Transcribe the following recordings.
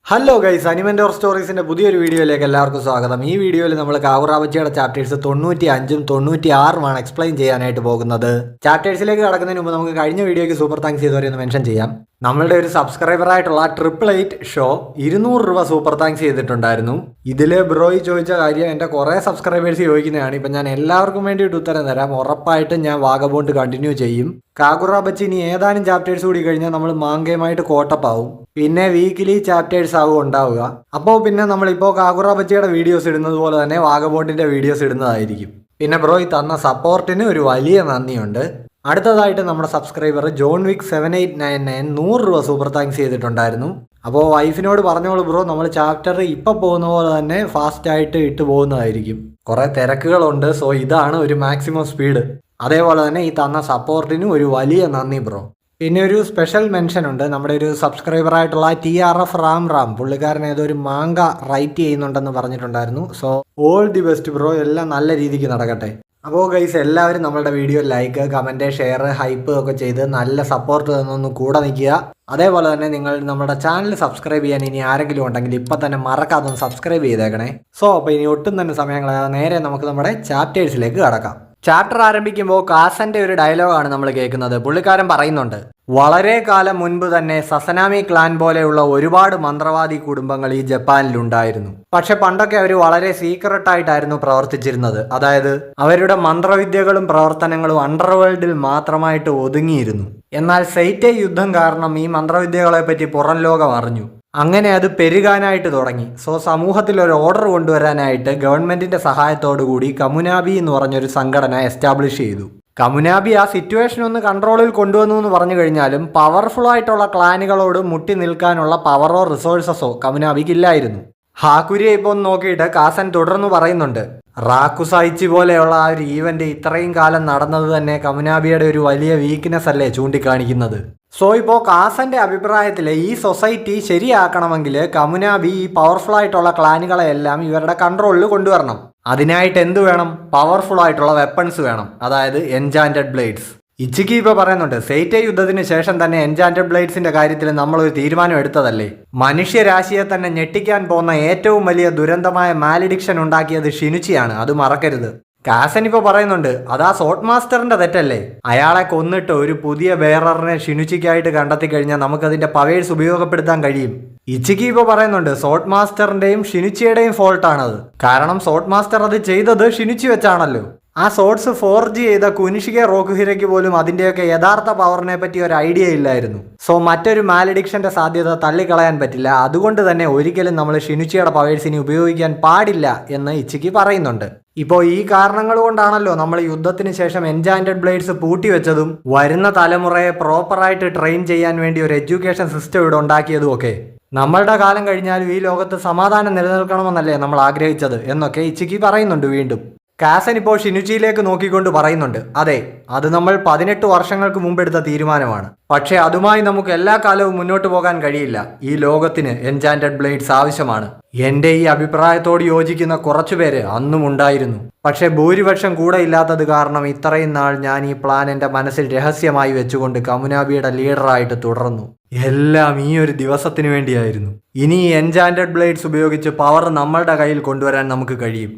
Hello guys, അനിമൻ്റ് or സ്റ്റോറീസിൻ്റെ പുതിയൊരു വീഡിയോയിലേക്ക് എല്ലാവർക്കും സ്വാഗതം. ഈ വീഡിയോയിൽ നമ്മൾ കാവുറാബച്ചിയുടെ ചാപ്റ്റേഴ്സ് 95ഉം 96ഉമാണ് എക്സ്പ്ലെയിൻ ചെയ്യാനായിട്ട് പോകുന്നത്. ചാപ്റ്റേഴ്സിലേക്ക് കടക്കുന്നതിന് മുമ്പ് നമുക്ക് കഴിഞ്ഞ വീഡിയോയ്ക്ക് സൂപ്പർ താങ്ക്സ് ചെയ്തവരെ ഒന്ന് മെൻഷൻ ചെയ്യാം. നമ്മളുടെ ഒരു സബ്സ്ക്രൈബറായിട്ടുള്ള 888 ഷോ 200 രൂപ സൂപ്പർ താങ്ക്സ് ചെയ്തിട്ടുണ്ടായിരുന്നു. ഇതിൽ ബ്രോയി ചോദിച്ച കാര്യം എൻ്റെ കുറേ സബ്സ്ക്രൈബേഴ്സ് ചോദിക്കുന്നതാണ്. ഇപ്പം ഞാൻ എല്ലാവർക്കും വേണ്ടിയിട്ട് ഉത്തരം തരാം. ഉറപ്പായിട്ടും ഞാൻ വാഗബോണ്ട് കണ്ടിന്യൂ ചെയ്യും. കാവുറാബച്ചി ഇനി ഏതാനും ചാപ്റ്റേഴ്സ് കൂടി കഴിഞ്ഞാൽ നമ്മൾ മാങ്കയുമായിട്ട് കോട്ടപ്പാവും. പിന്നെ വീക്കിലി ചാപ്റ്റേഴ്സ് ആവും ഉണ്ടാവുക. അപ്പോൾ പിന്നെ നമ്മളിപ്പോൾ കാവുറാബച്ചിയുടെ വീഡിയോസ് ഇടുന്നത് പോലെ തന്നെ വാഗബോണ്ടിൻ്റെ വീഡിയോസ് ഇടുന്നതായിരിക്കും. പിന്നെ ബ്രോയി തന്ന സപ്പോർട്ടിന് ഒരു വലിയ നന്ദിയുണ്ട്. അടുത്തതായിട്ട് നമ്മുടെ സബ്സ്ക്രൈബർ ജോൺ വിക് 7899 100 രൂപ സൂപ്പർ താങ്ക്സ് ചെയ്തിട്ടുണ്ടായിരുന്നു. അപ്പോൾ വൈഫിനോട് പറഞ്ഞോളൂ ബ്രോ, നമ്മൾ ചാപ്റ്റർ ഇപ്പം പോകുന്ന പോലെ തന്നെ ഫാസ്റ്റായിട്ട് ഇട്ട് പോകുന്നതായിരിക്കും. കുറേ തിരക്കുകളുണ്ട്, സോ ഇതാണ് ഒരു മാക്സിമം സ്പീഡ്. അതേപോലെ തന്നെ ഈ തന്ന സപ്പോർട്ടിന് ഒരു വലിയ നന്ദി ബ്രോ. പിന്നെ ഒരു സ്പെഷ്യൽ മെൻഷൻ ഉണ്ട്. നമ്മുടെ ഒരു സബ്സ്ക്രൈബറായിട്ടുള്ള TRF റാം പുള്ളിക്കാരൻ ഏതൊരു മാങ്ക റൈറ്റ് ചെയ്യുന്നുണ്ടെന്ന് പറഞ്ഞിട്ടുണ്ടായിരുന്നു. So all the best bro, എല്ലാം നല്ല രീതിക്ക് നടക്കട്ടെ. അപ്പോൾ ഗൈസ്, എല്ലാവരും നമ്മളുടെ video like, comment, share, hype ഒക്കെ ചെയ്ത് നല്ല സപ്പോർട്ട് തന്നൊന്ന് കൂടെ നിൽക്കുക. അതേപോലെ തന്നെ നിങ്ങൾ നമ്മുടെ ചാനൽ സബ്സ്ക്രൈബ് ചെയ്യാൻ ഇനി ആരെങ്കിലും ഉണ്ടെങ്കിൽ ഇപ്പം തന്നെ മറക്കാതെ ഒന്ന് സബ്സ്ക്രൈബ് ചെയ്തേക്കണേ. സോ അപ്പോൾ ഇനി ഒട്ടും തന്നെ സമയം കളയാതെ നേരെ നമുക്ക് നമ്മുടെ ചാപ്റ്റേഴ്സിലേക്ക് കടക്കാം. ചാപ്റ്റർ ആരംഭിക്കുമ്പോൾ കാസന്റെ ഒരു ഡയലോഗാണ് നമ്മൾ കേൾക്കുന്നത്. പുള്ളിക്കാരൻ പറയുന്നുണ്ട്, വളരെ കാലം മുൻപ് തന്നെ സസനാമി ക്ലാൻ പോലെയുള്ള ഒരുപാട് മന്ത്രവാദി കുടുംബങ്ങൾ ഈ ജപ്പാനിലുണ്ടായിരുന്നു. പക്ഷെ പണ്ടൊക്കെ അവർ വളരെ സീക്രട്ടായിട്ടായിരുന്നു പ്രവർത്തിച്ചിരുന്നത്. അതായത് അവരുടെ മന്ത്രവിദ്യകളും പ്രവർത്തനങ്ങളും അണ്ടർവേൾഡിൽ മാത്രമായിട്ട് ഒതുങ്ങിയിരുന്നു. എന്നാൽ സെയ്റ്റേ യുദ്ധം കാരണം ഈ മന്ത്രവിദ്യകളെ പറ്റി പുറം ലോകം അറിഞ്ഞു. അങ്ങനെ അത് പെരുകാനായിട്ട് തുടങ്ങി. സോ സമൂഹത്തിൽ ഒരു ഓർഡർ കൊണ്ടുവരാനായിട്ട് ഗവൺമെന്റിന്റെ സഹായത്തോടു കൂടി കമുനാബി എന്ന് പറഞ്ഞൊരു സംഘടന എസ്റ്റാബ്ലിഷ് ചെയ്തു. കമുനാബി ആ സിറ്റുവേഷൻ ഒന്ന് കൺട്രോളിൽ കൊണ്ടുവന്നു എന്ന് പറഞ്ഞു കഴിഞ്ഞാലും പവർഫുൾ ആയിട്ടുള്ള ക്ലാനുകളോട് മുട്ടി നിൽക്കാനുള്ള പവറോ റിസോഴ്സസോ കമുനാബിക്ക് ഇല്ലായിരുന്നു. ഹാക്കുരിയെ ഇപ്പോൾ നോക്കിയിട്ട് കാസൻ തുടർന്ന് പറയുന്നുണ്ട്, റാക്കുസായിച്ചി പോലെയുള്ള ആ ഒരു ഈവന്റ് ഇത്രയും കാലം നടന്നത് തന്നെ കമുനാബിയുടെ ഒരു വലിയ വീക്ക്നെസ് അല്ലേ ചൂണ്ടിക്കാണിക്കുന്നത്. സോ ഇപ്പോൾ കാസന്റെ അഭിപ്രായത്തിൽ ഈ സൊസൈറ്റി ശരിയാക്കണമെങ്കിൽ കമുനാബി ഈ പവർഫുൾ ആയിട്ടുള്ള ക്ലാനുകളെല്ലാം ഇവരുടെ കൺട്രോളിൽ കൊണ്ടുവരണം. അതിനായിട്ട് എന്ത് വേണം? പവർഫുൾ ആയിട്ടുള്ള വെപ്പൺസ് വേണം, അതായത് എൻചാന്റഡ് ബ്ലേഡ്സ്. ഇച്ചിക്കി ഇപ്പോൾ പറയുന്നുണ്ട്, സെയ്റ്റേ യുദ്ധത്തിന് ശേഷം തന്നെ എൻചാന്റഡ് ബ്ലേഡ്സിന്റെ കാര്യത്തിൽ നമ്മളൊരു തീരുമാനം എടുത്തതല്ലേ. മനുഷ്യരാശിയെ തന്നെ ഞെട്ടിക്കാൻ പോകുന്ന ഏറ്റവും വലിയ ദുരന്തമായ മാലിഡിക്ഷൻ ഉണ്ടാക്കിയത് ഷിനുച്ചിയാണ്, അത് മറക്കരുത്. കാസൻ ഇപ്പോൾ പറയുന്നുണ്ട്, അതാ സോട്ട് മാസ്റ്ററിന്റെ തെറ്റല്ലേ. അയാളെ കൊന്നിട്ട് ഒരു പുതിയ ബെയററിനെ ഷിനുച്ചിക്കായിട്ട് കണ്ടെത്തി കഴിഞ്ഞാൽ നമുക്കതിന്റെ പവേഴ്സ് ഉപയോഗപ്പെടുത്താൻ കഴിയും. ഇച്ചിക്കി ഇപ്പോൾ പറയുന്നുണ്ട്, സോട്ട് മാസ്റ്ററിന്റെയും ഷിനുച്ചിയുടെയും ഫോൾട്ടാണത്. കാരണം സോട്ട് മാസ്റ്റർ അത് ചെയ്തത് ഷിനുച്ചി വെച്ചാണല്ലോ. ആ സോട്ട്സ് ഫോർജ് ചെയ്ത കുനിഷിക റോക്കുഹിരയ്ക്ക് പോലും അതിൻ്റെയൊക്കെ യഥാർത്ഥ പവറിനെ പറ്റി ഒരു ഐഡിയ ഇല്ലായിരുന്നു. സോ മറ്റൊരു മാലിഡിക്ഷന്റെ സാധ്യത തള്ളിക്കളയാൻ പറ്റില്ല. അതുകൊണ്ട് തന്നെ ഒരിക്കലും നമ്മൾ ഷിനുച്ചിയുടെ പവേഴ്സിനെ ഉപയോഗിക്കാൻ പാടില്ല എന്ന് ഇച്ചിക്കി പറയുന്നുണ്ട്. ഇപ്പോൾ ഈ കാരണങ്ങൾ കൊണ്ടാണല്ലോ നമ്മൾ യുദ്ധത്തിന് ശേഷം എൻചാന്റഡ് ബ്ലേഡ്സ് പൂട്ടിവെച്ചതും വരുന്ന തലമുറയെ പ്രോപ്പറായിട്ട് ട്രെയിൻ ചെയ്യാൻ വേണ്ടി ഒരു എഡ്യൂക്കേഷൻ സിസ്റ്റം ഇവിടെ ഉണ്ടാക്കിയതും ഒക്കെ. നമ്മളുടെ കാലം കഴിഞ്ഞാലും ഈ ലോകത്ത് സമാധാനം നിലനിൽക്കണമെന്നല്ലേ നമ്മൾ ആഗ്രഹിച്ചത് എന്നൊക്കെ ഇച്ചിക്കി പറയുന്നുണ്ട്. വീണ്ടും കാസൻ ഇപ്പോൾ ഷിനുച്ചിയിലേക്ക് നോക്കിക്കൊണ്ട് പറയുന്നുണ്ട്, അതെ, അത് നമ്മൾ 18 വർഷങ്ങൾക്ക് മുമ്പെടുത്ത തീരുമാനമാണ്. പക്ഷേ അതുമായി നമുക്ക് എല്ലാ കാലവും മുന്നോട്ട് പോകാൻ കഴിയില്ല. ഈ ലോകത്തിന് എൻചാന്റഡ് ബ്ലേഡ്സ് ആവശ്യമാണ്. എന്റെ ഈ അഭിപ്രായത്തോട് യോജിക്കുന്ന കുറച്ചുപേര് അന്നും ഉണ്ടായിരുന്നു. പക്ഷേ ഭൂരിപക്ഷം കൂടെ ഇല്ലാത്തത് കാരണം ഇത്രയും നാൾ ഞാൻ ഈ പ്ലാൻ എന്റെ മനസ്സിൽ രഹസ്യമായി വെച്ചുകൊണ്ട് കമുനാബിയുടെ ലീഡറായിട്ട് തുടർന്നു. എല്ലാം ഈ ഒരു ദിവസത്തിന് വേണ്ടിയായിരുന്നു. ഇനി ഈ എൻചാന്റഡ് ബ്ലേഡ്സ് ഉപയോഗിച്ച് പവർ നമ്മളുടെ കയ്യിൽ കൊണ്ടുവരാൻ നമുക്ക് കഴിയും.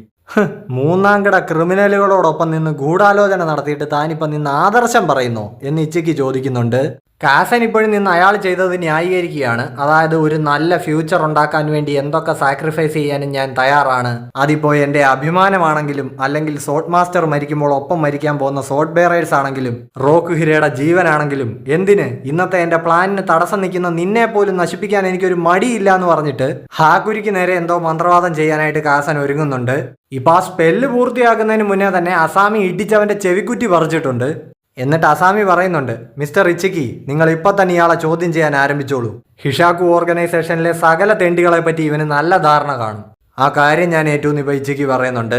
മൂന്നാംകിട ക്രിമിനലുകളോടൊപ്പം നിന്ന് ഗൂഢാലോചന നടത്തിയിട്ട് താനിപ്പം നിന്ന് ആദർശം പറയുന്നോ എന്ന് ഇച്ചിക്ക് ചോദിക്കുന്നുണ്ട്. കാസൻ ഇപ്പോഴും നിന്ന് അയാൾ ചെയ്തത് ന്യായീകരിക്കുകയാണ്. അതായത് ഒരു നല്ല ഫ്യൂച്ചർ ഉണ്ടാക്കാൻ വേണ്ടി എന്തൊക്കെ സാക്രിഫൈസ് ചെയ്യാനും ഞാൻ തയ്യാറാണ്. അതിപ്പോൾ എൻ്റെ അഭിമാനമാണെങ്കിലും അല്ലെങ്കിൽ സോട്ട് മാസ്റ്റർ മരിക്കുമ്പോൾ ഒപ്പം മരിക്കാൻ പോകുന്ന സോട്ട് ബെയറേഴ്സ് ആണെങ്കിലും റോക്കുഹിരയുടെ ജീവനാണെങ്കിലും എന്തിന് ഇന്നത്തെ എൻ്റെ പ്ലാനിന് തടസ്സം നിൽക്കുന്ന നിന്നെ പോലും നശിപ്പിക്കാൻ എനിക്കൊരു മടിയില്ല എന്ന് പറഞ്ഞിട്ട് ഹാക്കുരിക്ക് നേരെ എന്തോ മന്ത്രവാദം ചെയ്യാനായിട്ട് കാസൻ ഒരുങ്ങുന്നുണ്ട്. ഇപ്പൊ ആ സ്പെല്ല് പൂർത്തിയാക്കുന്നതിന് മുന്നേ തന്നെ അസാമി ഇടിച്ചവന്റെ ചെവിക്കുറ്റി പറിച്ചിട്ടുണ്ട്. എന്നിട്ട് അസാമി പറയുന്നുണ്ട്, മിസ്റ്റർ ഇച്ചിക്കി, നിങ്ങൾ ഇപ്പൊ തന്നെ ഇയാളെ ചോദ്യം ചെയ്യാൻ ആരംഭിച്ചോളൂ. ഹിഷാക്കു ഓർഗനൈസേഷനിലെ സകല തെണ്ടികളെ പറ്റി ഇവന് നല്ല ധാരണ കാണും. ആ കാര്യം ഞാൻ ഏറ്റവും ഇപ്പൊ ഇച്ചിക്കി പറയുന്നുണ്ട്.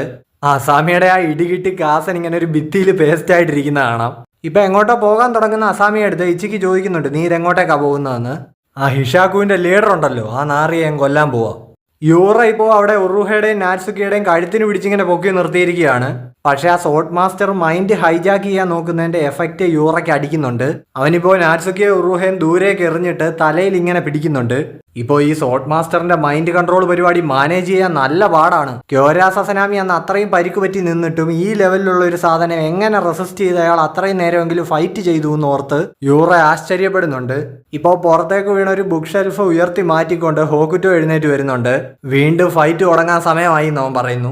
അസാമിയുടെ ആ ഇടികിട്ടി കാസൻ ഇങ്ങനെ ഒരു ഭിത്തിയിൽ പേസ്റ്റ് ആയിട്ടിരിക്കുന്ന കാണാം. ഇപ്പൊ എങ്ങോട്ടോ പോകാൻ തുടങ്ങുന്ന അസാമിയെ അടുത്ത് ഇച്ചിക്കി ചോദിക്കുന്നുണ്ട്, നീ ഇതെങ്ങോട്ടേക്കാ പോകുന്നതെന്ന്. ആ ഹിഷാക്കുവിന്റെ ലീഡർ ഉണ്ടല്ലോ, ആ നാറിയെ കൊല്ലാൻ പോവാ. യൂറ ഇപ്പോൾ അവിടെ ഉറുഹയുടെയും നാറ്റ്സുക്കിയുടെയും കഴുത്തിന് പിടിച്ചിങ്ങനെ പൊക്കി നിർത്തിയിരിക്കുകയാണ്. പക്ഷെ ആ സോട്ട് മാസ്റ്റർ മൈൻഡ് ഹൈജാക്ക് ചെയ്യാൻ നോക്കുന്നതിന്റെ എഫക്റ്റ് യൂറയ്ക്ക് അടിക്കുന്നുണ്ട്. അവനിപ്പോൾ നാറ്റ്സുക്കിയെ ഉറുഹയും ദൂരേക്ക് എറിഞ്ഞിട്ട് തലയിൽ ഇങ്ങനെ പിടിക്കുന്നുണ്ട്. ഇപ്പോൾ ഈ സോട്ട് മാസ്റ്ററിന്റെ മൈൻഡ് കൺട്രോൾ പരിപാടി മാനേജ് ചെയ്യാൻ നല്ല പാടാണ്. ക്യോരാ സസനാമി അന്ന് അത്രയും പരിക്ക് പറ്റി നിന്നിട്ടും ഈ ലെവലിലുള്ള ഒരു സാധനം എങ്ങനെ റെസിസ്റ്റ് ചെയ്ത് അയാൾ അത്രയും നേരമെങ്കിലും ഫൈറ്റ് ചെയ്തു എന്ന് ഓർത്ത് യൂറ ആശ്ചര്യപ്പെടുന്നുണ്ട്. ഇപ്പോൾ പുറത്തേക്ക് വീണ ഒരു ബുക്ക് ഷെൽഫ് ഉയർത്തി മാറ്റിക്കൊണ്ട് ഹോക്കുറ്റോ എഴുന്നേറ്റ് വരുന്നുണ്ട്. വീണ്ടും ഫൈറ്റ് തുടങ്ങാൻ സമയമായി എന്നവൻ പറയുന്നു.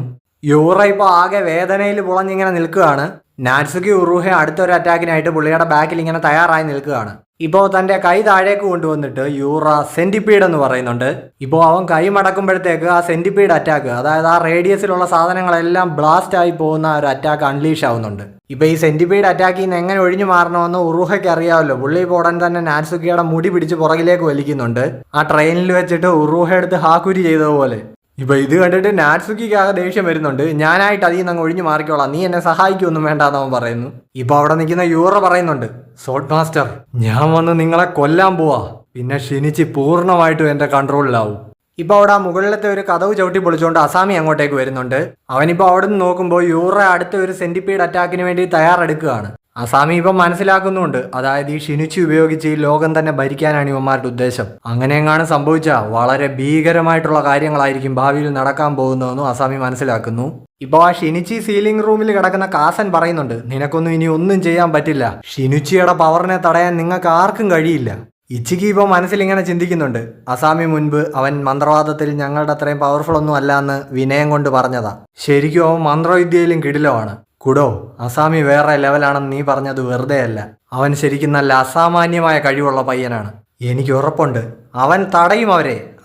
യൂറ ഇപ്പോൾ ആകെ വേദനയിൽ പുളഞ്ഞിങ്ങനെ നിൽക്കുകയാണ്. നാറ്റ്സുക്കി ഉറൂഹ അടുത്തൊരു അറ്റാക്കിനായിട്ട് പുള്ളിയുടെ ബാക്കിൽ ഇങ്ങനെ തയ്യാറായി നിൽക്കുകയാണ്. ഇപ്പോൾ തന്റെ കൈ താഴേക്ക് കൊണ്ടുവന്നിട്ട് യൂറ സെന്റിപ്പീഡ് എന്ന് പറയുന്നുണ്ട്. ഇപ്പോൾ അവൻ കൈ മടക്കുമ്പോഴത്തേക്ക് ആ സെന്റിപ്പീഡ് അറ്റാക്ക്, അതായത് ആ റേഡിയസിലുള്ള സാധനങ്ങളെല്ലാം ബ്ലാസ്റ്റ് ആയി പോകുന്ന ഒരു അറ്റാക്ക് അൺലീഷ് ആവുന്നുണ്ട്. ഇപ്പൊ ഈ സെന്റിപ്പീഡ് അറ്റാക്കിൽ നിന്ന് എങ്ങനെ ഒഴിഞ്ഞു മാറണമെന്ന് ഉറൂഹയ്ക്ക് അറിയാമല്ലോ. പുള്ളി ഇപ്പോൾ ഉടൻ തന്നെ നാറ്റ്സുക്കിയുടെ മുടി പിടിച്ച് പുറകിലേക്ക് വലിക്കുന്നുണ്ട്. ആ ട്രെയിനിൽ വെച്ചിട്ട് ഉറൂഹ എടുത്ത് ഹാക്കുരി ചെയ്തതുപോലെ. ഇപ്പൊ ഇത് കണ്ടിട്ട് നാറ്റ്സുക്കിക്ക് ദേഷ്യം വരുന്നുണ്ട്. ഞാനായിട്ട് അതിൽ നിന്ന് ഒഴിഞ്ഞു മാറിക്കോളാം, നീ എന്നെ സഹായിക്കൊന്നും വേണ്ടെന്ന് അവൻ പറയുന്നു. ഇപ്പൊ അവിടെ നിൽക്കുന്ന യൂറ പറയുന്നുണ്ട്, സോട്ട് മാസ്റ്റർ, ഞാൻ വന്ന് നിങ്ങളെ കൊല്ലാൻ പോവാ, പിന്നെ ഷിനിച്ചി പൂർണ്ണമായിട്ടും എന്റെ കൺട്രോളിലാവും. ഇപ്പൊ അവിടെ മുകളിലത്തെ ഒരു കതവ് ചവിട്ടി പൊളിച്ചുകൊണ്ട് അസാമി അങ്ങോട്ടേക്ക് വരുന്നുണ്ട്. അവനിപ്പോ അവിടെ നിന്ന് നോക്കുമ്പോൾ യൂറ അടുത്ത ഒരു സെന്റിപ്പീഡ് അറ്റാക്കിന് വേണ്ടി തയ്യാറെടുക്കുകയാണ്. അസാമി ഇപ്പം മനസ്സിലാക്കുന്നുണ്ട്, അതായത് ഈ ഷിനിച്ചി ഉപയോഗിച്ച് ഈ ലോകം തന്നെ ഭരിക്കാനാണ് ഇവന്മാരുടെ ഉദ്ദേശം. അങ്ങനെയെങ്ങാനും സംഭവിച്ചാൽ വളരെ ഭീകരമായിട്ടുള്ള കാര്യങ്ങളായിരിക്കും ഭാവിയിൽ നടക്കാൻ പോകുന്നതെന്നും അസാമി മനസ്സിലാക്കുന്നു. ഇപ്പോൾ ആ ഷിനിച്ചി സീലിംഗ് റൂമിൽ കിടക്കുന്ന കാസൻ പറയുന്നുണ്ട്, നിനക്കൊന്നും ഇനി ഒന്നും ചെയ്യാൻ പറ്റില്ല, ഷിനിച്ചിയുടെ പവറിനെ തടയാൻ നിങ്ങൾക്ക് ആർക്കും കഴിയില്ല. ഇച്ചിക്ക് ഇപ്പോൾ മനസ്സിൽ ഇങ്ങനെ ചിന്തിക്കുന്നുണ്ട്, അസാമി മുൻപ് അവൻ മന്ത്രവാദത്തിൽ ഞങ്ങളുടെ അത്രയും പവർഫുൾ ഒന്നും അല്ല എന്ന് വിനയം കൊണ്ട് പറഞ്ഞതാ. ശരിക്കും അവൻ മന്ത്രവിദ്യയിലും കിടിലമാണ്. കുടോ, അസാമി വേറെ ലെവലാണെന്ന് നീ പറഞ്ഞത് വെറുതെ അല്ല. അവൻ ശരിക്കും നല്ല അസാമാന്യമായ കഴിവുള്ള പയ്യനാണ്. എനിക്ക് ഉറപ്പുണ്ട് അവൻ തടയും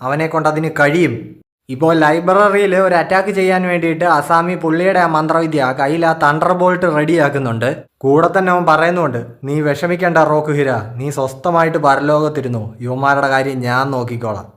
അവനെ കൊണ്ട് അതിന് കഴിയും. ഇപ്പോൾ ലൈബ്രറിയിൽ ഒരു അറ്റാക്ക് ചെയ്യാൻ വേണ്ടിയിട്ട് അസാമി പുള്ളിയുടെ ആ മന്ത്രവിദ്യ കയ്യിൽ ആ തണ്ടർ ബോൾട്ട് റെഡിയാക്കുന്നുണ്ട്. കൂടെ തന്നെ അവൻ പറയുന്നുണ്ട്, നീ വിഷമിക്കേണ്ട റോക്കുഹിര, നീ സ്വസ്ഥമായിട്ട് പരലോകത്തിരുന്നു, യുവമാരുടെ കാര്യം ഞാൻ നോക്കിക്കോളാം.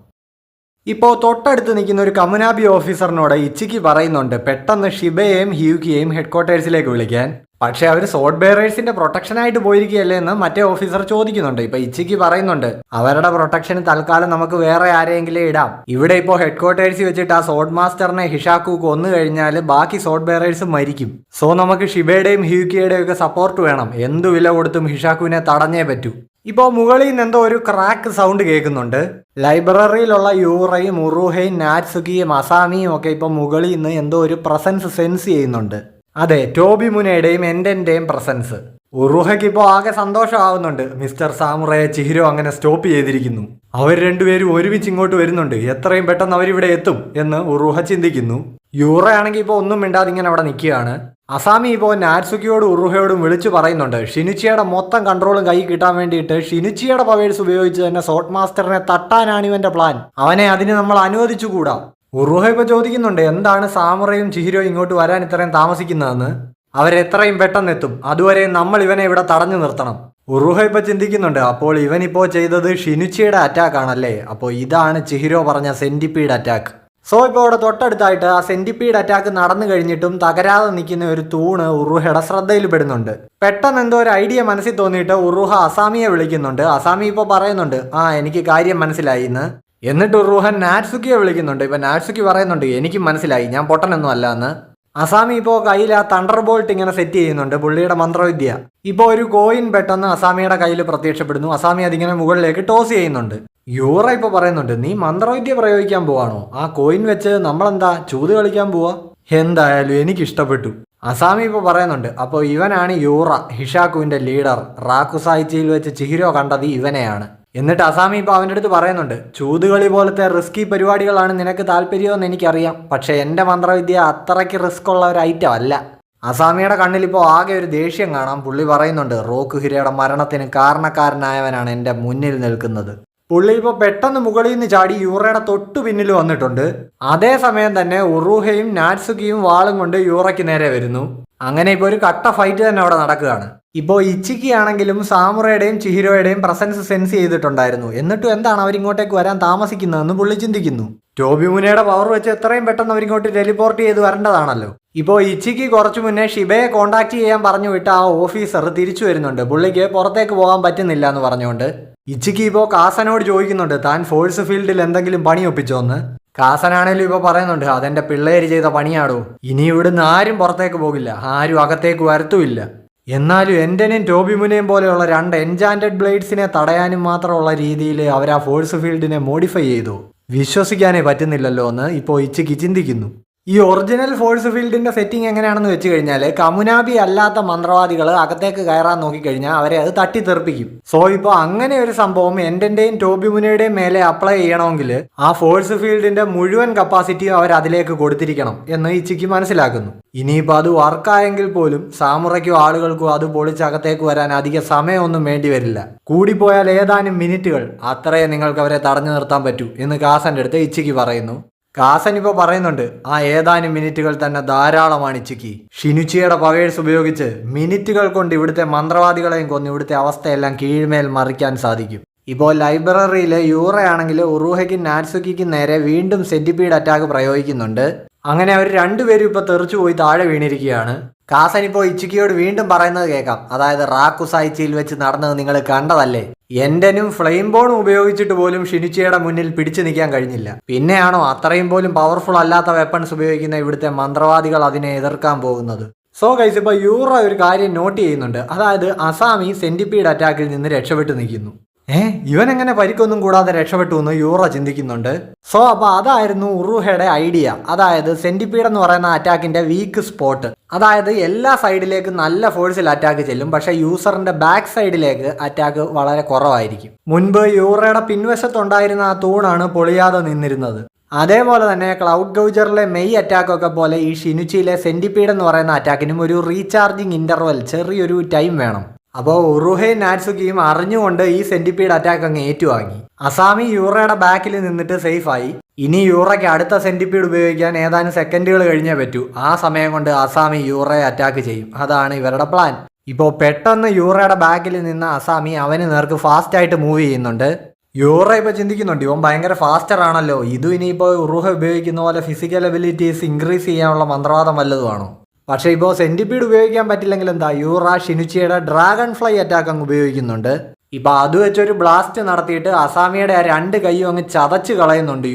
ഇപ്പോൾ തൊട്ടടുത്ത് നിൽക്കുന്ന ഒരു കമുനാബി ഓഫീസറിനോട് ഇച്ചിക്ക് പറയുന്നുണ്ട് പെട്ടെന്ന് ഷിബയെയും ഹ്യൂക്കിയെയും ഹെഡ്ക്വാർട്ടേഴ്സിലേക്ക് വിളിക്കാൻ. പക്ഷേ അവർ സോട്ട് ബെയറേഴ്സിന്റെ പ്രൊട്ടക്ഷനായിട്ട് പോയിരിക്കുകയല്ലേ എന്ന് മറ്റേ ഓഫീസർ ചോദിക്കുന്നുണ്ട്. ഇപ്പൊ ഇച്ചിക്ക് പറയുന്നുണ്ട്, അവരുടെ പ്രൊട്ടക്ഷന് തൽക്കാലം നമുക്ക് വേറെ ആരെയെങ്കിലും ഇടാം. ഇവിടെ ഇപ്പോൾ ഹെഡ്ക്വാർട്ടേഴ്സിൽ വെച്ചിട്ട് ആ സോട്ട് മാസ്റ്ററിനെ ഹിഷാക്കു കൊന്നു കഴിഞ്ഞാൽ ബാക്കി സോട്ട് ബെയറേഴ്സ് മരിക്കും. സോ നമുക്ക് ഷിബയുടെയും ഹ്യൂക്കിയുടെയും ഒക്കെ സപ്പോർട്ട് വേണം. എന്തു വില കൊടുത്തും ഹിഷാക്കുവിനെ തടഞ്ഞേ പറ്റൂ. ഇപ്പോൾ മുകളിൽ നിന്ന് എന്തോ ഒരു ക്രാക്ക് സൗണ്ട് കേൾക്കുന്നുണ്ട്. ലൈബ്രറിയിലുള്ള യൂറയും ഉറൂഹയും നാറ്റ്സുക്കിയും അസാമിയും ഒക്കെ ഇപ്പോൾ മുകളിൽ നിന്ന് എന്തോ ഒരു പ്രസൻസ് സെൻസ് ചെയ്യുന്നുണ്ട്. അതെ, ടോബി മുനയുടെയും എന്റെയും പ്രസൻസ്. ഉറൂഹയ്ക്ക് ഇപ്പോൾ ആകെ സന്തോഷമാവുന്നുണ്ട്. മിസ്റ്റർ സാമുറയെ ചിഹിരോ അങ്ങനെ സ്റ്റോപ്പ് ചെയ്തിരിക്കുന്നു. അവർ രണ്ടുപേരും ഒരുമിച്ച് ഇങ്ങോട്ട് വരുന്നുണ്ട്. എത്രയും പെട്ടെന്ന് അവരിവിടെ എത്തും എന്ന് ഉറൂഹ ചിന്തിക്കുന്നു. യൂറയാണെങ്കിൽ ഇപ്പോൾ ഒന്നും മിണ്ടാതെ ഇങ്ങനെ അവിടെ നിൽക്കുകയാണ്. അസാമി ഇപ്പോൾ നാറ്റ്സുക്കിയോടും ഉറൂഹയോടും വിളിച്ചു പറയുന്നുണ്ട്, ഷിനിച്ചിയുടെ മൊത്തം കൺട്രോളും കൈ കിട്ടാൻ വേണ്ടിയിട്ട് ഷിനിച്ചിയുടെ പവേഴ്സ് ഉപയോഗിച്ച് തന്നെ സോട്ട് മാസ്റ്ററിനെ തട്ടാനാണ് ഇവന്റെ പ്ലാൻ. അവനെ അതിന് നമ്മൾ അനുവദിച്ചുകൂടാ. ഉറൂഹ ഇപ്പോൾ ചോദിക്കുന്നുണ്ട്, എന്താണ് സാമുറയും ചിഹിരോ ഇങ്ങോട്ട് വരാൻ ഇത്രയും താമസിക്കുന്നതെന്ന്. അവരെത്രയും പെട്ടെന്ന് എത്തും, അതുവരെ നമ്മൾ ഇവനെ ഇവിടെ തടഞ്ഞു നിർത്തണം. ഉറൂഹ ഇപ്പോൾ ചിന്തിക്കുന്നുണ്ട്, അപ്പോൾ ഇവനിപ്പോൾ ചെയ്തത് ഷിനിച്ചിയുടെ അറ്റാക്ക് ആണല്ലേ, അപ്പോൾ ഇതാണ് ചിഹിരോ പറഞ്ഞ സെന്റിപ്പീഡ് അറ്റാക്ക്. സോ ഇപ്പോൾ അവിടെ തൊട്ടടുത്തായിട്ട് ആ സെന്റിപ്പീഡ് അറ്റാക്ക് നടന്നു കഴിഞ്ഞിട്ടും തകരാതെ നിൽക്കുന്ന ഒരു തൂണ് ഉറൂഹയുടെ ശ്രദ്ധയിൽ പെടുന്നുണ്ട്. പെട്ടെന്ന് എന്തോ ഒരു ഐഡിയ മനസ്സിൽ തോന്നിയിട്ട് ഉറൂഹ അസാമിയെ വിളിക്കുന്നുണ്ട്. അസാമി ഇപ്പോൾ പറയുന്നുണ്ട്, എനിക്ക് കാര്യം മനസ്സിലായി എന്ന്. എന്നിട്ട് ഉറൂഹ നാറ്റ്സുക്കിയെ വിളിക്കുന്നുണ്ട്. ഇപ്പൊ നാറ്റ്സുക്കി പറയുന്നുണ്ട്, എനിക്ക് മനസ്സിലായി, ഞാൻ പൊട്ടനൊന്നും അല്ല എന്ന്. അസാമി ഇപ്പോൾ കയ്യിൽ ആ തണ്ടർ ബോൾട്ട് ഇങ്ങനെ സെറ്റ് ചെയ്യുന്നുണ്ട്, പുള്ളിയുടെ മന്ത്രവിദ്യ. ഇപ്പോൾ ഒരു കോയിൻ പെട്ടെന്ന് അസാമിയുടെ കയ്യിൽ പ്രത്യക്ഷപ്പെടുന്നു. അസാമി അതിങ്ങനെ മുകളിലേക്ക് ടോസ് ചെയ്യുന്നുണ്ട്. യൂറ ഇപ്പോൾ പറയുന്നുണ്ട്, നീ മന്ത്രവിദ്യ പ്രയോഗിക്കാൻ പോവാണോ? ആ കോയിൻ വെച്ച് നമ്മളെന്താ ചൂത് കളിക്കാൻ പോവാ? എന്തായാലും എനിക്കിഷ്ടപ്പെട്ടു. അസാമി ഇപ്പോൾ പറയുന്നുണ്ട്, അപ്പോൾ ഇവനാണ് യൂറ, ഹിഷാക്കുവിന്റെ ലീഡർ. റാക്കുസായിച്ചിയിൽ വെച്ച് ചിഹിരോ കണ്ടത് ഇവനെയാണ്. എന്നിട്ട് അസാമി ഇപ്പോൾ അവൻ്റെ അടുത്ത് പറയുന്നുണ്ട്, ചൂതുകളി പോലത്തെ റിസ്കി പരിപാടികളാണ് നിനക്ക് താല്പര്യമെന്ന് എനിക്കറിയാം, പക്ഷേ എൻ്റെ മന്ത്രവിദ്യ അത്രയ്ക്ക് റിസ്ക് ഉള്ള ഒരു ഐറ്റം അല്ല. അസാമിയുടെ കണ്ണിൽ ഇപ്പോൾ ആകെ ഒരു ദേഷ്യം കാണാം. പുള്ളി പറയുന്നുണ്ട്, റോക്കുഹിരയുടെ മരണത്തിന് കാരണക്കാരനായവനാണ് എൻ്റെ മുന്നിൽ നിൽക്കുന്നത്. പുള്ളി ഇപ്പോൾ പെട്ടെന്ന് മുകളിൽ നിന്ന് ചാടി യൂറയുടെ തൊട്ടു പിന്നിൽ വന്നിട്ടുണ്ട്. അതേസമയം തന്നെ ഉറൂഹയും നാറ്റ്സുക്കിയും വാളും കൊണ്ട് യൂറയ്ക്ക് നേരെ വരുന്നു. അങ്ങനെ ഇപ്പോൾ ഒരു കട്ട ഫൈറ്റ് തന്നെ അവിടെ നടക്കുകയാണ്. ഇപ്പോൾ ഇച്ചിക്കി ആണെങ്കിലും സാമുറയുടെയും ചിഹിരോയുടെയും പ്രസൻസ് സെൻസ് ചെയ്തിട്ടുണ്ടായിരുന്നു. എന്നിട്ടും എന്താണ് അവരിങ്ങോട്ടേക്ക് വരാൻ താമസിക്കുന്നതെന്ന് പുള്ളി ചിന്തിക്കുന്നു. ടോബി മുനയുടെ പവർ വെച്ച് എത്രയും പെട്ടെന്ന് അവരിങ്ങോട്ട് ടെലിപ്പോർട്ട് ചെയ്ത് വരേണ്ടതാണല്ലോ. ഇപ്പോൾ ഇച്ചിക്ക് കുറച്ചു മുന്നേ ഷിബയെ കോണ്ടാക്ട് ചെയ്യാൻ പറഞ്ഞു വിട്ട ആ ഓഫീസർ തിരിച്ചു വരുന്നുണ്ട്. പുള്ളിക്ക് പുറത്തേക്ക് പോകാൻ പറ്റുന്നില്ല എന്ന് പറഞ്ഞുകൊണ്ട്. ഇച്ചിക്ക് ഇപ്പോൾ കാസനോട് ചോദിക്കുന്നുണ്ട്, താൻ ഫോഴ്സ് ഫീൽഡിൽ എന്തെങ്കിലും പണി ഒപ്പിച്ചോന്ന്. കാസനാണേലും ഇപ്പോൾ പറയുന്നുണ്ട്, അതെന്റെ പിള്ളേര് ചെയ്ത പണിയാടോ, ഇനി ഇവിടുന്ന് ആരും പുറത്തേക്ക് പോകില്ല, ആരും അകത്തേക്ക് വരത്തുമില്ല. എന്നാലും എൻ്റെനും ടോബിമുനെയും പോലെയുള്ള 2 എൻചാൻറ്റഡ് ബ്ലേഡ്സിനെ തടയാനും മാത്രമുള്ള രീതിയിൽ അവർ ആ ഫോഴ്സ് ഫീൽഡിനെ മോഡിഫൈ ചെയ്തു. വിശ്വസിക്കാനേ പറ്റുന്നില്ലല്ലോ എന്ന് ഇപ്പോൾ ഇച്ചിക്ക് ചിന്തിക്കുന്നു. ഈ ഒറിജിനൽ ഫോഴ്സ് ഫീൽഡിന്റെ സെറ്റിംഗ് എങ്ങനെയാണെന്ന് വെച്ച് കഴിഞ്ഞാൽ കമുനാബി അല്ലാത്ത മന്ത്രവാദികൾ അകത്തേക്ക് കയറാൻ നോക്കിക്കഴിഞ്ഞാൽ അവരെ അത് തട്ടിത്തെറിപ്പിക്കും. സോ ഇപ്പോൾ അങ്ങനെ ഒരു സംഭവം എന്റെയും ടോബിമുനയുടെയും മേലെ അപ്ലൈ ചെയ്യണമെങ്കിൽ ആ ഫോഴ്സ് ഫീൽഡിന്റെ മുഴുവൻ കപ്പാസിറ്റിയും അവർ അതിലേക്ക് കൊടുത്തിരിക്കണം എന്ന് ഇച്ചിക്ക് മനസ്സിലാക്കുന്നു. ഇനിയിപ്പോൾ അത് വർക്കായെങ്കിൽ പോലും സാമുറയ്ക്കും ആളുകൾക്കും അത് പൊളിച്ചകത്തേക്ക് വരാൻ അധിക സമയമൊന്നും വേണ്ടി വരില്ല. കൂടിപ്പോയാൽ ഏതാനും മിനിറ്റുകൾ, അത്രയേ നിങ്ങൾക്ക് അവരെ തടഞ്ഞു നിർത്താൻ പറ്റൂ എന്ന് കാസന്റെ അടുത്ത് ഇച്ചിക്ക് പറയുന്നു. കാസൻ ഇപ്പോൾ പറയുന്നുണ്ട്, ആ ഏതാനും മിനിറ്റുകൾ തന്നെ ധാരാളമാണ് ഇച്ചിക്ക്. ഷിനുച്ചിയുടെ പവേഴ്സ് ഉപയോഗിച്ച് മിനിറ്റുകൾ കൊണ്ട് ഇവിടുത്തെ മന്ത്രവാദികളെയും കൊന്ന് ഇവിടുത്തെ അവസ്ഥയെല്ലാം കീഴ്മേൽ മറിക്കാൻ സാധിക്കും. ഇപ്പോൾ ലൈബ്രറിയിൽ യൂറയാണെങ്കിൽ ഉറൂഹയ്ക്കും നാറ്റ്സുക്കിക്കും നേരെ വീണ്ടും സെന്റിപീഡ് അറ്റാക്ക് പ്രയോഗിക്കുന്നുണ്ട്. അങ്ങനെ അവർ രണ്ടുപേരും ഇപ്പോൾ തെറിച്ചു പോയി താഴെ വീണിരിക്കുകയാണ്. കാസൻ ഇപ്പോൾ ഇച്ചിക്കിയോട് വീണ്ടും പറയുന്നത് കേൾക്കാം. അതായത് റാക്കുസായിച്ചിയിൽ വെച്ച് നടന്നത് നിങ്ങൾ കണ്ടതല്ലേ, എന്റെനും ഫ്ലെയിം ബോണും ഉപയോഗിച്ചിട്ട് പോലും ഷിനുച്ചിയുടെ മുന്നിൽ പിടിച്ചു നിൽക്കാൻ കഴിഞ്ഞില്ല. പിന്നെയാണോ അത്രയും പോലും പവർഫുൾ അല്ലാത്ത വെപ്പൺസ് ഉപയോഗിക്കുന്ന ഇവിടുത്തെ മന്ത്രവാദികൾ അതിനെ എതിർക്കാൻ പോകുന്നത്? സോ ഗൈസ്, ഇപ്പോൾ യൂറ ഒരു കാര്യം നോട്ട് ചെയ്യുന്നുണ്ട്. അതായത് അസാമി സെന്റിപീഡ് അറ്റാക്കിൽ നിന്ന് രക്ഷപ്പെട്ടു നിൽക്കുന്നു. ഇവൻ എങ്ങനെ പരിക്കൊന്നും കൂടാതെ രക്ഷപ്പെട്ടു എന്ന് യൂറ ചിന്തിക്കുന്നുണ്ട്. സോ അപ്പോൾ അതായിരുന്നു ഉറൂഹയുടെ ഐഡിയ. അതായത് സെന്റിപീഡ് എന്ന് പറയുന്ന അറ്റാക്കിന്റെ വീക്ക് സ്പോട്ട്. അതായത് എല്ലാ സൈഡിലേക്കും നല്ല ഫോഴ്സിൽ അറ്റാക്ക് ചെല്ലും, പക്ഷേ യൂസറിന്റെ ബാക്ക് സൈഡിലേക്ക് അറ്റാക്ക് വളരെ കുറവായിരിക്കും. മുൻപ് യൂറയുടെ പിൻവശത്തുണ്ടായിരുന്ന ആ തൂണാണ് പൊളിയാതെ നിന്നിരുന്നത്. അതേപോലെ തന്നെ ക്ലൗഡ് ഗൗജറിലെ മെയ് അറ്റാക്കൊക്കെ പോലെ ഈ ഷിനുച്ചിയിലെ സെന്റിപീഡ് എന്ന് പറയുന്ന അറ്റാക്കിനും ഒരു റീചാർജിങ് ഇന്റർവെൽ, ചെറിയൊരു ടൈം വേണം. അപ്പോൾ ഉറുഹയും നാറ്റ്സുക്കിയും അറിഞ്ഞുകൊണ്ട് ഈ സെന്റിപീഡ് അറ്റാക്ക് അങ്ങ് ഏറ്റുവാങ്ങി. അസാമി യൂറയുടെ ബാക്കിൽ നിന്നിട്ട് സേഫായി. ഇനി യൂറയ്ക്ക് അടുത്ത സെന്റിപീഡ് ഉപയോഗിക്കാൻ ഏതാനും സെക്കൻഡുകൾ കഴിഞ്ഞേ പറ്റൂ. ആ സമയം കൊണ്ട് അസാമി യൂറയെ അറ്റാക്ക് ചെയ്യും. അതാണ് ഇവരുടെ പ്ലാൻ. ഇപ്പോൾ പെട്ടെന്ന് യൂറയുടെ ബാക്കിൽ നിന്ന് അസാമി അവന് നേർക്ക് ഫാസ്റ്റ് ആയിട്ട് മൂവ് ചെയ്യുന്നുണ്ട്. യൂറ ഇപ്പോൾ ചിന്തിക്കുന്നുണ്ട്, ഇവൻ ഭയങ്കര ഫാസ്റ്റർ ആണല്ലോ, ഇതും ഇനിയിപ്പോൾ ഉറുഹ ഉപയോഗിക്കുന്ന പോലെ ഫിസിക്കൽ എബിലിറ്റീസ് ഇൻക്രീസ് ചെയ്യാനുള്ള മന്ത്രവാദം വല്ലതുമാണോ? പക്ഷേ ഇപ്പോൾ സെന്റിപീഡ് ഉപയോഗിക്കാൻ പറ്റില്ലെങ്കിൽ എന്താ, യൂറ ഷിനുച്ചിയുടെ ഡ്രാഗൺ ഫ്ലൈ അറ്റാക്ക് അങ്ങ് ഉപയോഗിക്കുന്നുണ്ട്. ഇപ്പോൾ അത് വെച്ചൊരു ബ്ലാസ്റ്റ് നടത്തിയിട്ട് അസാമിയുടെ ആ 2 കൈയും അങ്ങ് ചതച്ച് കളയുന്നുണ്ട്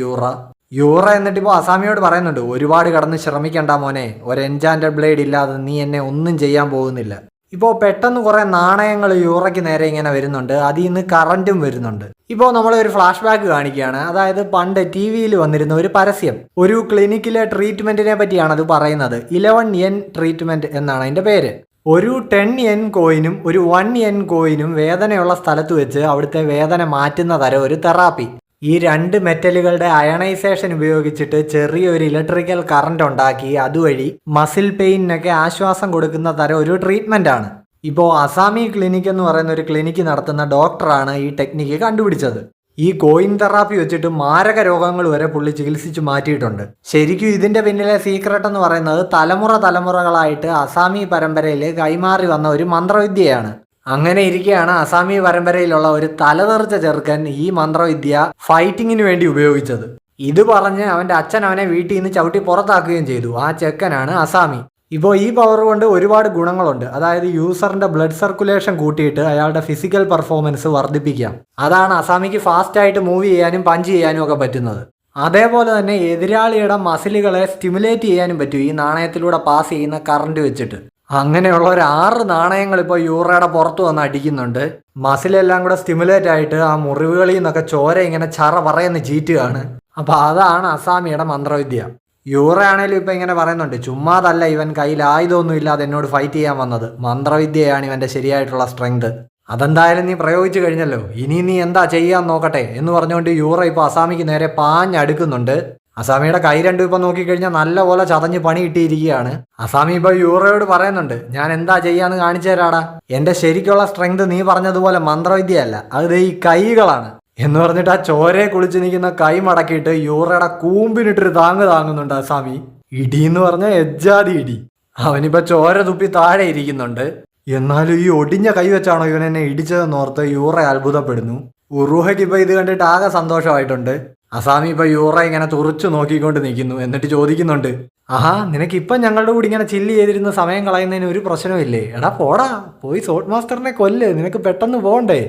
യൂറ എന്നിട്ട് ഇപ്പോൾ അസാമിയോട് പറയുന്നുണ്ട്, ഒരുപാട് കടന്ന് ശ്രമിക്കണ്ട മോനെ, ഒരു എൻചാൻറ്റഡ് ബ്ലേഡ് ഇല്ലാതെ നീ എന്നെ ഒന്നും ചെയ്യാൻ പോകുന്നില്ല. ഇപ്പോൾ പെട്ടെന്ന് കുറേ നാണയങ്ങൾ യൂറയ്ക്ക് നേരെ ഇങ്ങനെ വരുന്നുണ്ട്. അതിൽ നിന്ന് കറൻറ്റും വരുന്നുണ്ട്. ഇപ്പോൾ നമ്മൾ ഒരു ഫ്ലാഷ് ബാക്ക് കാണിക്കുകയാണ്. അതായത് പണ്ട് TV-യിൽ വന്നിരുന്ന ഒരു പരസ്യം, ഒരു ക്ലിനിക്കിലെ ട്രീറ്റ്മെന്റിനെ പറ്റിയാണ് അത് പറയുന്നത്. 11 yen ട്രീറ്റ്മെന്റ് എന്നാണ് അതിന്റെ പേര്. ഒരു 10 yen കോയിനും ഒരു 1 yen കോയിനും വേദനയുള്ള സ്ഥലത്ത് വെച്ച് അവിടുത്തെ വേദന മാറ്റുന്ന തരം ഒരു തെറാപ്പി. ഈ 2 മെറ്റലുകളുടെ അയണൈസേഷൻ ഉപയോഗിച്ചിട്ട് ചെറിയൊരു ഇലക്ട്രിക്കൽ കറണ്ട് ഉണ്ടാക്കി അതുവഴി മസിൽ പെയിനൊക്കെ ആശ്വാസം കൊടുക്കുന്ന തരം ഒരു ട്രീറ്റ്മെന്റ് ആണ്. ഇപ്പോൾ അസാമി ക്ലിനിക് എന്ന് പറയുന്ന ഒരു ക്ലിനിക്ക് നടത്തുന്ന ഡോക്ടറാണ് ഈ ടെക്നിക്ക് കണ്ടുപിടിച്ചത്. ഈ കോയിൻ തെറാപ്പി വെച്ചിട്ട് മാരക രോഗങ്ങൾ വരെ പുള്ളി ചികിത്സിച്ച് മാറ്റിയിട്ടുണ്ട്. ശരിക്കും ഇതിന്റെ പിന്നിലെ സീക്രട്ട് എന്ന് പറയുന്നത് തലമുറകളായിട്ട് അസാമി പരമ്പരയിൽ കൈമാറി വന്ന ഒരു മന്ത്രവിദ്യയാണ്. അങ്ങനെ ഇരിക്കെയാണ് അസാമി പരമ്പരയിലുള്ള ഒരു തലതെറിച്ച ചെറുക്കൻ ഈ മന്ത്രവിദ്യ ഫൈറ്റിങ്ങിന് വേണ്ടി ഉപയോഗിച്ചത്. ഇത് പറഞ്ഞ് അവന്റെ അച്ഛൻ അവനെ വീട്ടിൽ നിന്ന് ചവിട്ടി പുറത്താക്കുകയും ചെയ്തു. ആ ചെക്കനാണ് അസാമി. ഇപ്പോൾ ഈ പവർ കൊണ്ട് ഒരുപാട് ഗുണങ്ങളുണ്ട്. അതായത് യൂസറിന്റെ ബ്ലഡ് സർക്കുലേഷൻ കൂട്ടിയിട്ട് അയാളുടെ ഫിസിക്കൽ പെർഫോമൻസ് വർദ്ധിപ്പിക്കാം. അതാണ് അസാമിക്ക് ഫാസ്റ്റ് ആയിട്ട് മൂവ് ചെയ്യാനും പഞ്ച് ചെയ്യാനും ഒക്കെ പറ്റുന്നത്. അതേപോലെ തന്നെ എതിരാളിയുടെ മസിലുകളെ സ്റ്റിമുലേറ്റ് ചെയ്യാനും പറ്റും ഈ നാണയത്തിലൂടെ പാസ് ചെയ്യുന്ന കറണ്ട് വെച്ചിട്ട്. അങ്ങനെയുള്ള ഒരു 6 നാണയങ്ങൾ ഇപ്പോൾ യൂറയുടെ പുറത്ത് വന്ന് അടിക്കുന്നുണ്ട്. മസിലെല്ലാം കൂടെ സ്റ്റിമുലേറ്റ് ആയിട്ട് ആ മുറിവുകളിൽ നിന്നൊക്കെ ചോര ഇങ്ങനെ ചറ പറയുന്ന ചീറ്റുകയാണ്. അപ്പോൾ അതാണ് അസാമിയുടെ മന്ത്രവിദ്യ. യൂറ ആണേലും ഇപ്പം ഇങ്ങനെ പറയുന്നുണ്ട്, ചുമ്മാതല്ല ഇവൻ കയ്യിൽ ആയുധമൊന്നും ഇല്ലാതെ എന്നോട് ഫൈറ്റ് ചെയ്യാൻ വന്നത്, മന്ത്രവിദ്യയാണ് ഇവന്റെ ശരിയായിട്ടുള്ള സ്ട്രെങ്ത്. അതെന്തായാലും നീ പ്രയോഗിച്ചു കഴിഞ്ഞല്ലോ, ഇനി നീ എന്താ ചെയ്യാൻ നോക്കട്ടെ എന്ന് പറഞ്ഞുകൊണ്ട് യൂറ ഇപ്പോൾ അസാമിക്ക് നേരെ പാഞ്ഞടുക്കുന്നുണ്ട്. അസാമിയുടെ കൈ രണ്ടും ഇപ്പം നോക്കിക്കഴിഞ്ഞാൽ നല്ലപോലെ ചതഞ്ഞ് പണി കിട്ടിയിരിക്കുകയാണ്. അസാമി ഇപ്പോൾ യൂറയോട് പറയുന്നുണ്ട്, ഞാൻ എന്താ ചെയ്യാന്ന് കാണിച്ചു തരാടാ, എന്റെ ശരിക്കുള്ള സ്ട്രെങ്ത് നീ പറഞ്ഞതുപോലെ മന്ത്രവിദ്യയല്ല, അത് ഈ കൈകളാണ് എന്ന് പറഞ്ഞിട്ട് ആ ചോരയെ കുളിച്ച് നിൽക്കുന്ന കൈ മടക്കിയിട്ട് യൂറയുടെ കൂമ്പിനിട്ടൊരു താങ്ങുന്നുണ്ട് അസാമി. ഇടിയെന്ന് പറഞ്ഞാൽ എജ്ജാതി ഇടി. അവനിപ്പോൾ ചോര തുപ്പി താഴെ ഇരിക്കുന്നുണ്ട്. എന്നാലും ഈ ഒടിഞ്ഞ കൈ വെച്ചാണോ ഇവൻ എന്നെ ഇടിച്ചതെന്നോർത്ത് യൂറ അത്ഭുതപ്പെടുന്നു. ഉറൂഹയ്ക്ക് ഇപ്പോൾ ഇത് കണ്ടിട്ട് ആകെ സന്തോഷമായിട്ടുണ്ട്. അസാമി ഇപ്പോൾ യൂറ ഇങ്ങനെ തുറച്ചു നോക്കിക്കൊണ്ട് നിൽക്കുന്നു. എന്നിട്ട് ചോദിക്കുന്നുണ്ട്, ആഹാ നിനക്കിപ്പം ഞങ്ങളുടെ കൂടി ഇങ്ങനെ ചില്ല് ചെയ്തിരുന്ന സമയം കളയുന്നതിന് ഒരു പ്രശ്നമില്ലേ? എടാ പോടാ, പോയി സോട്ട് മാസ്റ്ററിനെ കൊല്ല്, നിനക്ക് പെട്ടെന്ന് പോകണ്ടേ?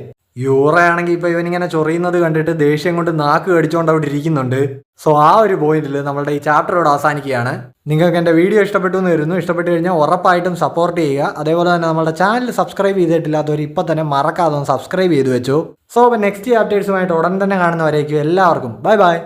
യൂറയാണെങ്കിൽ ഇപ്പോൾ ഇവനിങ്ങനെ ചൊറിയുന്നത് കണ്ടിട്ട് ദേഷ്യം കൊണ്ട് നാക്ക് കടിച്ചുകൊണ്ട് അവിടെ ഇരിക്കുന്നുണ്ട്. സോ ആ ഒരു പോയിന്റിൽ നമ്മുടെ ഈ ചാപ്റ്റർ ഇവിടെ അവസാനിക്കുകയാണ്. നിങ്ങൾക്ക് എൻ്റെ വീഡിയോ ഇഷ്ടപ്പെട്ടു എന്ന് വരുന്നു. ഇഷ്ടപ്പെട്ട് കഴിഞ്ഞാൽ ഉറപ്പായിട്ടും സപ്പോർട്ട് ചെയ്യുക. അതേപോലെ തന്നെ നമ്മുടെ ചാനൽ സബ്സ്ക്രൈബ് ചെയ്തിട്ടില്ലാത്തവർ ഇപ്പം തന്നെ മറക്കാതെ ഒന്ന് സബ്സ്ക്രൈബ് ചെയ്ത് വെച്ചു. സോ അപ്പോൾ നെക്സ്റ്റ് ചാപ്റ്റേഴ്സുമായിട്ട് ഉടൻ തന്നെ കാണുന്നവരേക്കും എല്ലാവർക്കും ബൈ ബൈ.